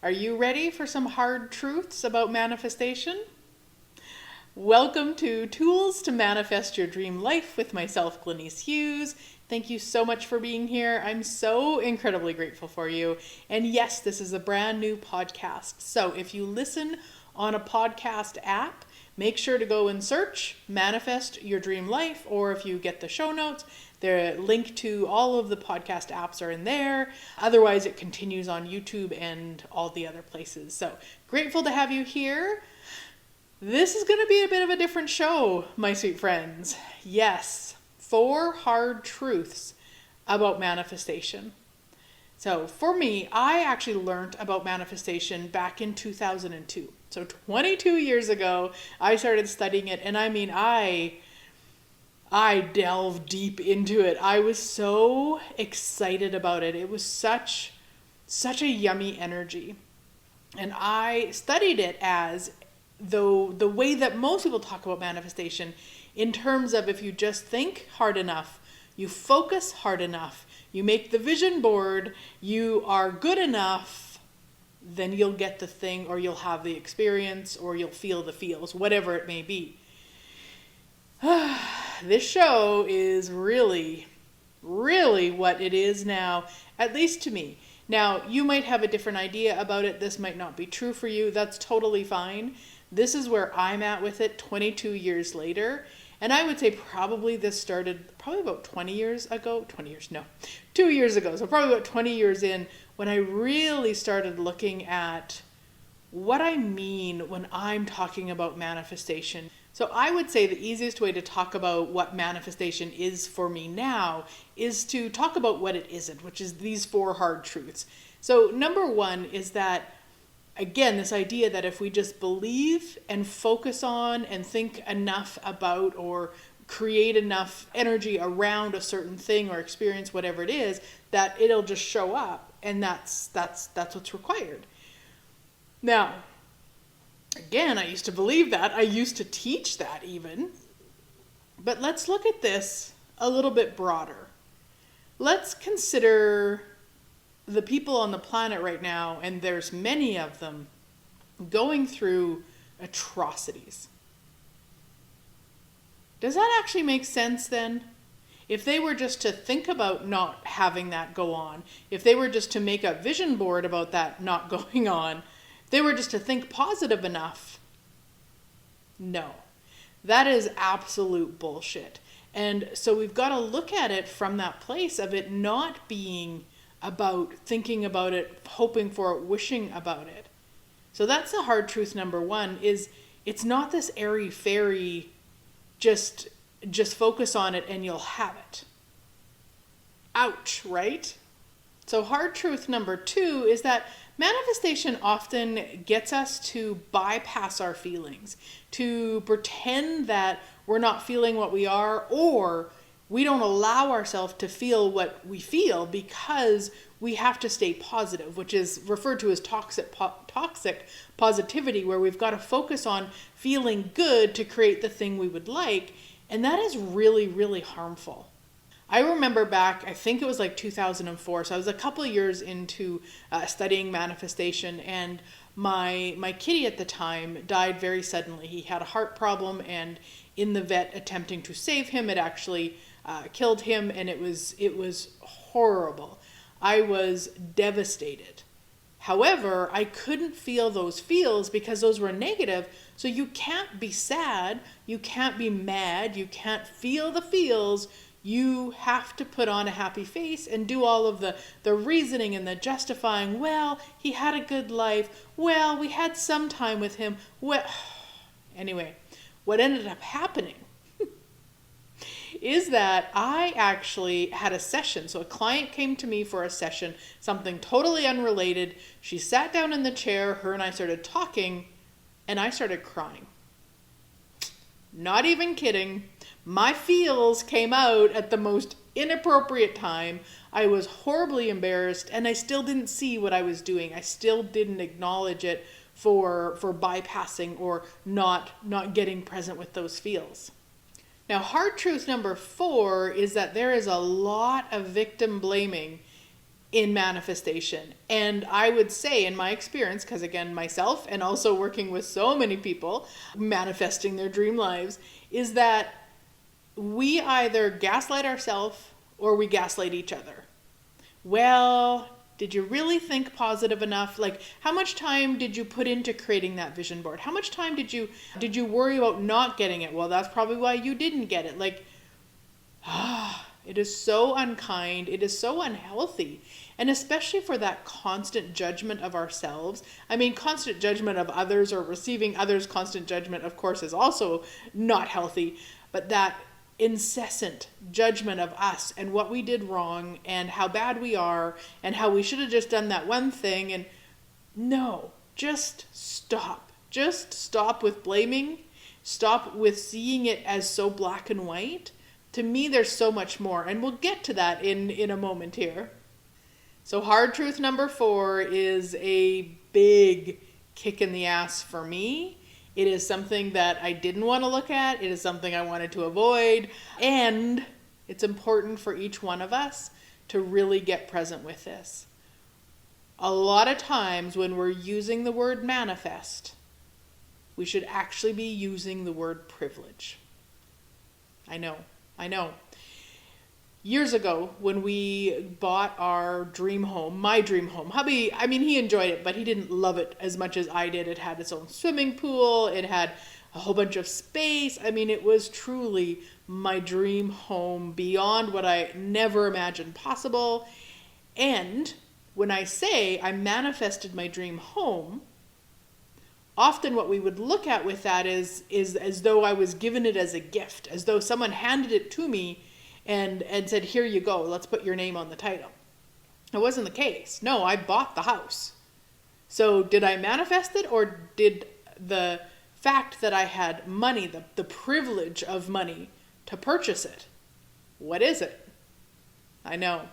Are you ready for some hard truths about manifestation? Welcome to Tools to Manifest Your Dream Life with myself, Glenyce Hughes. Thank you so much for being here. I'm so incredibly grateful for you. And yes, this is a brand new podcast. So if you listen on a podcast app, make sure to go and search Manifest Your Dream Life, or if you get the show notes, the link to all of the podcast apps are in there. Otherwise, it continues on YouTube and all the other places. So grateful to have you here. This is going to be a bit of a different show, my sweet friends. Yes, 4 hard truths about manifestation. So for me, I actually learned about manifestation back in 2002. So 22 years ago, I started studying it, and I delved deep into it. I was so excited about it. It was such a yummy energy. And I studied it as though the way that most people talk about manifestation, in terms of if you just think hard enough, you focus hard enough, you make the vision board, you are good enough, then you'll get the thing, or you'll have the experience, or you'll feel the feels, whatever it may be. This show is really what it is now, at least to me. Now, you might have a different idea about it. This might not be true for you. That's totally fine. This is where I'm at with it 22 years later. And I would say probably this started about 2 years ago. So probably about 20 years in, when I really started looking at what I mean when I'm talking about manifestation. So I would say the easiest way to talk about what manifestation is for me now is to talk about what it isn't, which is these 4 hard truths. So number 1 is that, again, this idea that if we just believe and focus on and think enough about or create enough energy around a certain thing or experience, whatever it is, that it'll just show up, and that's what's required. Now, again, I used to believe that. I used to teach that even. But let's look at this a little bit broader. Let's consider the people on the planet right now, and there's many of them, going through atrocities. Does that actually make sense then? If they were just to think about not having that go on, if they were just to make a vision board about that not going on, if they were just to think positive enough, no. That is absolute bullshit. And so we've got to look at it from that place of it not being about thinking about it, hoping for it, wishing about it. So that's the hard truth number 1, is it's not this airy-fairy, just focus on it and you'll have it. Ouch, right? So hard truth number 2 is that manifestation often gets us to bypass our feelings, to pretend that we're not feeling what we are, or we don't allow ourselves to feel what we feel because we have to stay positive, which is referred to as toxic positivity, where we've got to focus on feeling good to create the thing we would like. And that is really harmful. I remember back, I think it was like 2004, so I was a couple of years into studying manifestation, and my kitty at the time died very suddenly. He had a heart problem, and in the vet attempting to save him, it actually killed him, and it was horrible. I was devastated. However, I couldn't feel those feels because those were negative. So you can't be sad, you can't be mad, you can't feel the feels. You have to put on a happy face and do all of the reasoning and the justifying. Well, he had a good life. Well, we had some time with him. Well, anyway, what ended up happening is that I actually had a session. So a client came to me for a session, something totally unrelated. She sat down in the chair, her and I started talking, and I started crying. Not even kidding. My feels came out at the most inappropriate time. I was horribly embarrassed, and I still didn't see what I was doing. I still didn't acknowledge it for bypassing or not getting present with those feels. Now, hard truth number 4 is that there is a lot of victim blaming in manifestation. And I would say, in my experience, because again, myself and also working with so many people manifesting their dream lives, is that we either gaslight ourselves or we gaslight each other. Well, did you really think positive enough? Like, how much time did you put into creating that vision board? How much time did you worry about not getting it? Well, that's probably why you didn't get it. Like, it is so unkind. It is so unhealthy. And especially for that constant judgment of ourselves. I mean, constant judgment of others or receiving others' constant judgment, of course, is also not healthy. But that incessant judgment of us and what we did wrong and how bad we are and how we should have just done that one thing. And no, just stop. Just stop with blaming. Stop with seeing it as so black and white. To me, there's so much more. And we'll get to that in a moment here. So hard truth number 4 is a big kick in the ass for me. It is something that I didn't want to look at. It is something I wanted to avoid. And it's important for each one of us to really get present with this. A lot of times when we're using the word manifest, we should actually be using the word privilege. I know. Years ago, when we bought our dream home, my dream home, hubby, I mean, he enjoyed it, but he didn't love it as much as I did. It had its own swimming pool. It had a whole bunch of space. I mean, it was truly my dream home beyond what I never imagined possible. And when I say I manifested my dream home, often what we would look at with that is as though I was given it as a gift, as though someone handed it to me and said, here you go, let's put your name on the title. It wasn't the case. No, I bought the house. So did I manifest it, or did the fact that I had money, the privilege of money to purchase it? What is it? I know.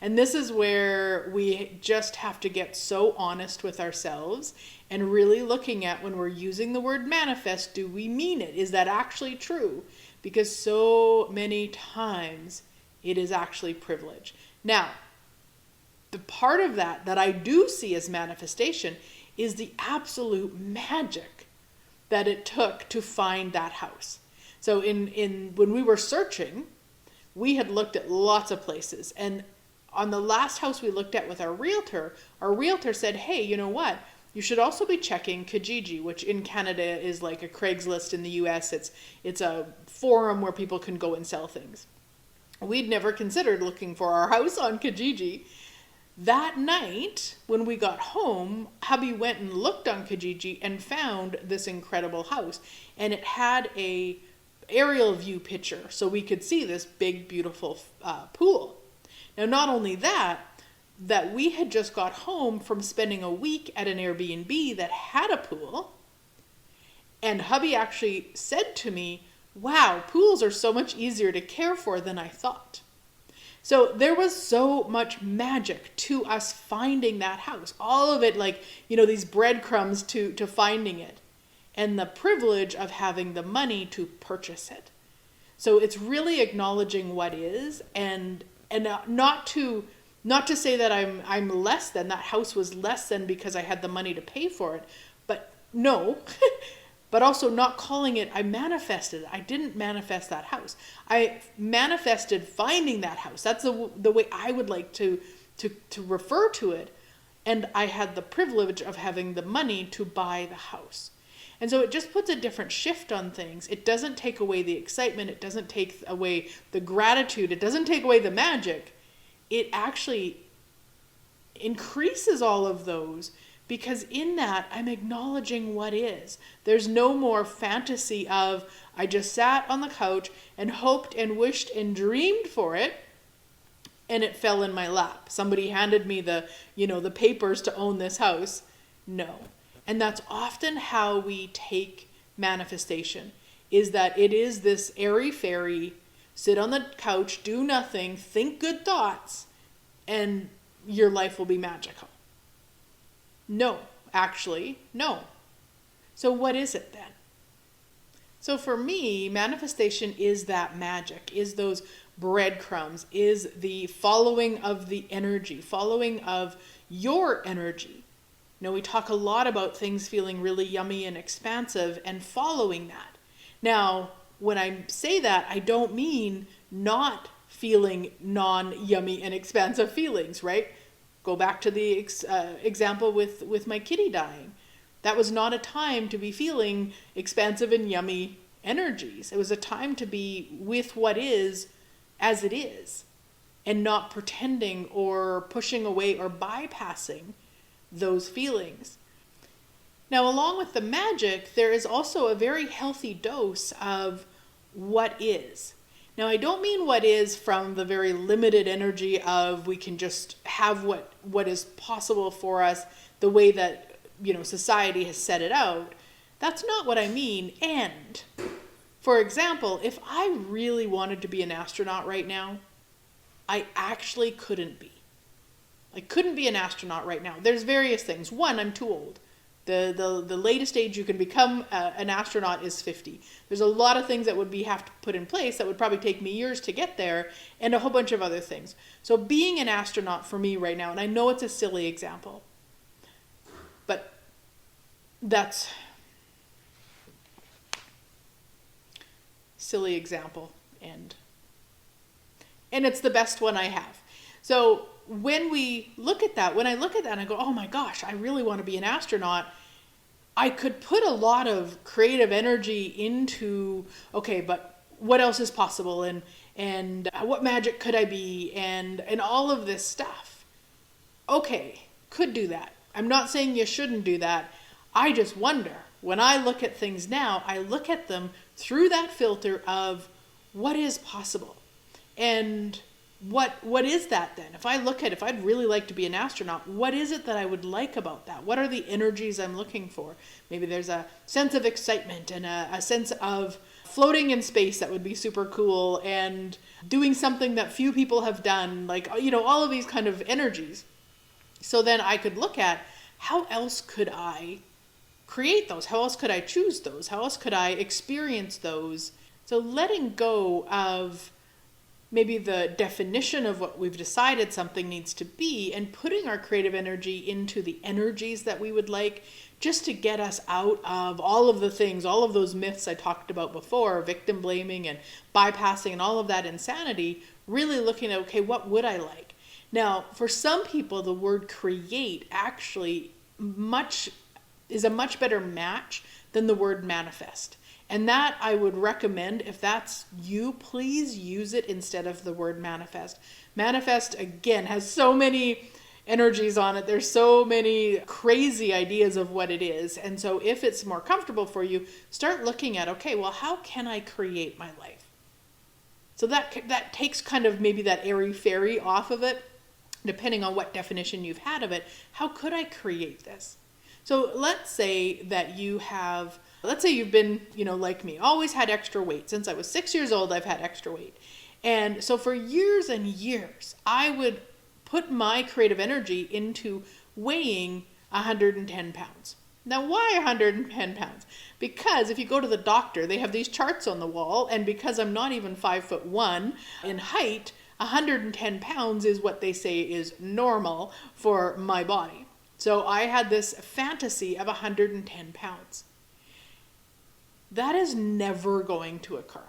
And this is where we just have to get so honest with ourselves and really looking at, when we're using the word manifest, do we mean it? Is that actually true? Because so many times it is actually privilege. Now, the part of that I do see as manifestation is the absolute magic that it took to find that house. So in when we were searching, we had looked at lots of places, and on the last house we looked at with our realtor said, hey, you know what? You should also be checking Kijiji, which in Canada is like a Craigslist in the US. It's a forum where people can go and sell things. We'd never considered looking for our house on Kijiji. That night, when we got home, hubby went and looked on Kijiji and found this incredible house. And it had a aerial view picture, so we could see this big, beautiful pool. Now, not only that we had just got home from spending a week at an Airbnb that had a pool. And hubby actually said to me, wow, pools are so much easier to care for than I thought. So there was so much magic to us finding that house. All of it, like, these breadcrumbs to finding it. And the privilege of having the money to purchase it. So it's really acknowledging what is, and not to say that I'm less than, that house was less than because I had the money to pay for it, but no, but also not calling it, I manifested it. I didn't manifest that house. I manifested finding that house. That's the way I would like to refer to it. And I had the privilege of having the money to buy the house. And so it just puts a different shift on things. It doesn't take away the excitement. It doesn't take away the gratitude. It doesn't take away the magic. It actually increases all of those, because in that I'm acknowledging what is. There's no more fantasy of, I just sat on the couch and hoped and wished and dreamed for it, and it fell in my lap. Somebody handed me the papers to own this house. No. And that's often how we take manifestation, is that it is this airy-fairy, sit on the couch, do nothing, think good thoughts, and your life will be magical. No, actually, no. So what is it then? So for me, manifestation is that magic, is those breadcrumbs, is the following of the energy, following of your energy. We talk a lot about things feeling really yummy and expansive and following that. Now, when I say that, I don't mean not feeling non-yummy and expansive feelings, right? Go back to the example with my kitty dying. That was not a time to be feeling expansive and yummy energies. It was a time to be with what is as it is and not pretending or pushing away or bypassing those feelings. Now, along with the magic, there is also a very healthy dose of what is. Now, I don't mean what is from the very limited energy of we can just have what is possible for us the way that society has set it out. That's not what I mean. And, for example, if I really wanted to be an astronaut right now, I actually couldn't be. I couldn't be an astronaut right now. There's various things. One, I'm too old. The latest age you can become an astronaut is 50. There's a lot of things that would have to put in place that would probably take me years to get there, and a whole bunch of other things. So being an astronaut for me right now, and I know it's a silly example, but that's silly example, and it's the best one I have. So when I look at that and I go, oh my gosh, I really want to be an astronaut, I could put a lot of creative energy into, okay, but what else is possible, and what magic could I be, and all of this stuff. Okay, could do that. I'm not saying you shouldn't do that. I just wonder, when I look at things now, I look at them through that filter of what is possible. And what is that then? If I'd really like to be an astronaut, what is it that I would like about that? What are the energies I'm looking for? Maybe there's a sense of excitement and a sense of floating in space that would be super cool, and doing something that few people have done, like, all of these kind of energies. So then I could look at, how else could I create those? How else could I choose those? How else could I experience those? So letting go of maybe the definition of what we've decided something needs to be, and putting our creative energy into the energies that we would like, just to get us out of all of the things, all of those myths I talked about before, victim blaming and bypassing and all of that insanity, really looking at, okay, what would I like? Now, for some people, the word create actually is a much better match than the word manifest. And that I would recommend, if that's you, please use it instead of the word manifest. Manifest, again, has so many energies on it. There's so many crazy ideas of what it is. And so if it's more comfortable for you, start looking at, okay, well, how can I create my life? So that takes kind of maybe that airy-fairy off of it, depending on what definition you've had of it. How could I create this? So let's say you've been, like me, always had extra weight. Since I was 6 years old, I've had extra weight. And so for years and years, I would put my creative energy into weighing 110 pounds. Now, why 110 pounds? Because if you go to the doctor, they have these charts on the wall, and because I'm not even 5'1" in height, 110 pounds is what they say is normal for my body. So I had this fantasy of 110 pounds. That is never going to occur.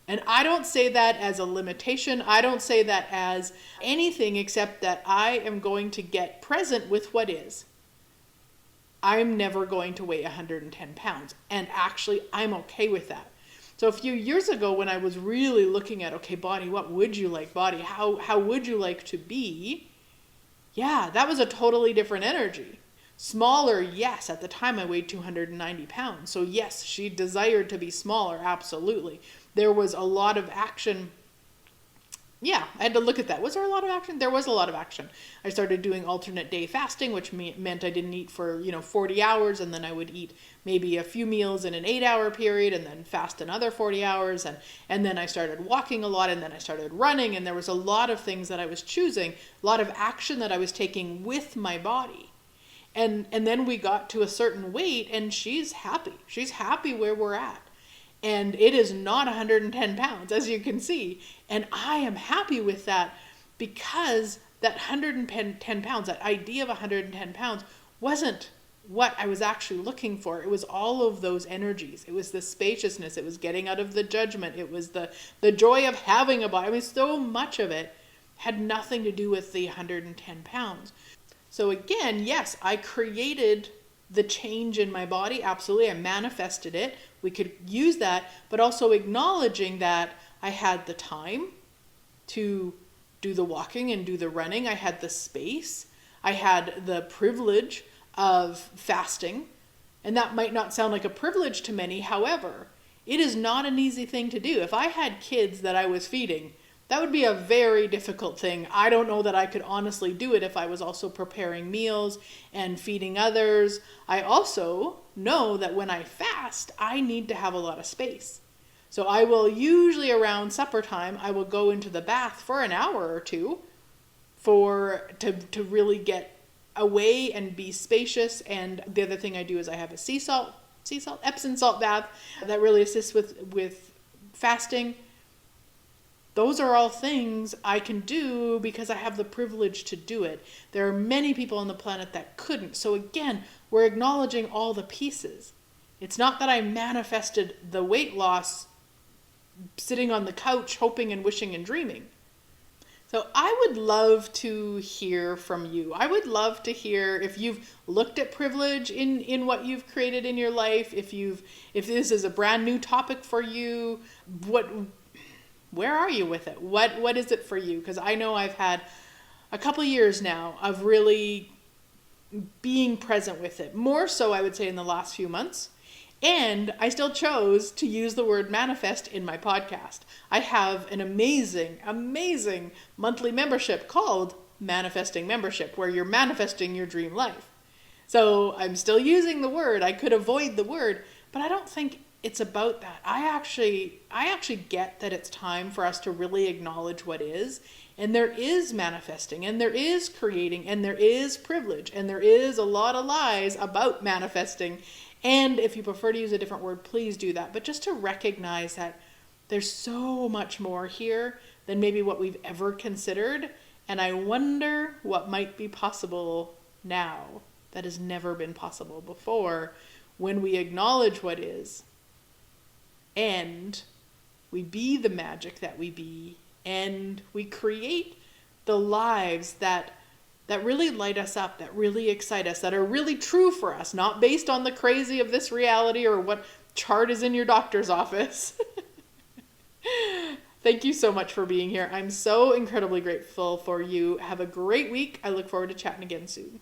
And I don't say that as a limitation. I don't say that as anything except that I am going to get present with what is. I'm never going to weigh 110 pounds. And actually, I'm okay with that. So a few years ago, when I was really looking at, okay, body, what would you like, body? How would you like to be? Yeah, that was a totally different energy. Smaller, yes. At the time, I weighed 290 pounds. So yes, she desired to be smaller, absolutely. There was a lot of action. Yeah, I had to look at that. Was there a lot of action? There was a lot of action. I started doing alternate day fasting, which meant I didn't eat for 40 hours, and then I would eat maybe a few meals in an 8-hour period, and then fast another 40 hours, and then I started walking a lot, and then I started running, and there was a lot of things that I was choosing, a lot of action that I was taking with my body. And then we got to a certain weight, and she's happy. She's happy where we're at. And it is not 110 pounds, as you can see. And I am happy with that, because that 110 pounds, that idea of 110 pounds, wasn't what I was actually looking for. It was all of those energies. It was the spaciousness. It was getting out of the judgment. It was the joy of having a body. I mean, so much of it had nothing to do with the 110 pounds. So again, yes, I created the change in my body. Absolutely. I manifested it. We could use that, but also acknowledging that I had the time to do the walking and do the running. I had the space. I had the privilege of fasting. And that might not sound like a privilege to many. However, it is not an easy thing to do. If I had kids that I was feeding, that would be a very difficult thing. I don't know that I could honestly do it if I was also preparing meals and feeding others. I also know that when I fast, I need to have a lot of space. So I will usually around supper time, I will go into the bath for an hour or two to really get away and be spacious. And the other thing I do is I have a Epsom salt bath that really assists with fasting. Those are all things I can do because I have the privilege to do it. There are many people on the planet that couldn't. So again, we're acknowledging all the pieces. It's not that I manifested the weight loss sitting on the couch hoping and wishing and dreaming. So I would love to hear from you. I would love to hear if you've looked at privilege in what you've created in your life, if this is a brand new topic for you, where are you with it? What is it for you? Because I know I've had a couple years now of really being present with it. More so, I would say, in the last few months. And I still chose to use the word manifest in my podcast. I have an amazing, amazing monthly membership called Manifesting Membership, where you're manifesting your dream life. So I'm still using the word. I could avoid the word, but I don't think it's about that. I actually get that it's time for us to really acknowledge what is. And there is manifesting, and there is creating, and there is privilege, and there is a lot of lies about manifesting. And if you prefer to use a different word, please do that. But just to recognize that there's so much more here than maybe what we've ever considered. And I wonder what might be possible now that has never been possible before when we acknowledge what is, and we be the magic that we be, and we create the lives that really light us up, that really excite us, that are really true for us, not based on the crazy of this reality or what chart is in your doctor's office. Thank you so much for being here. I'm so incredibly grateful for you. Have a great week. I look forward to chatting again soon.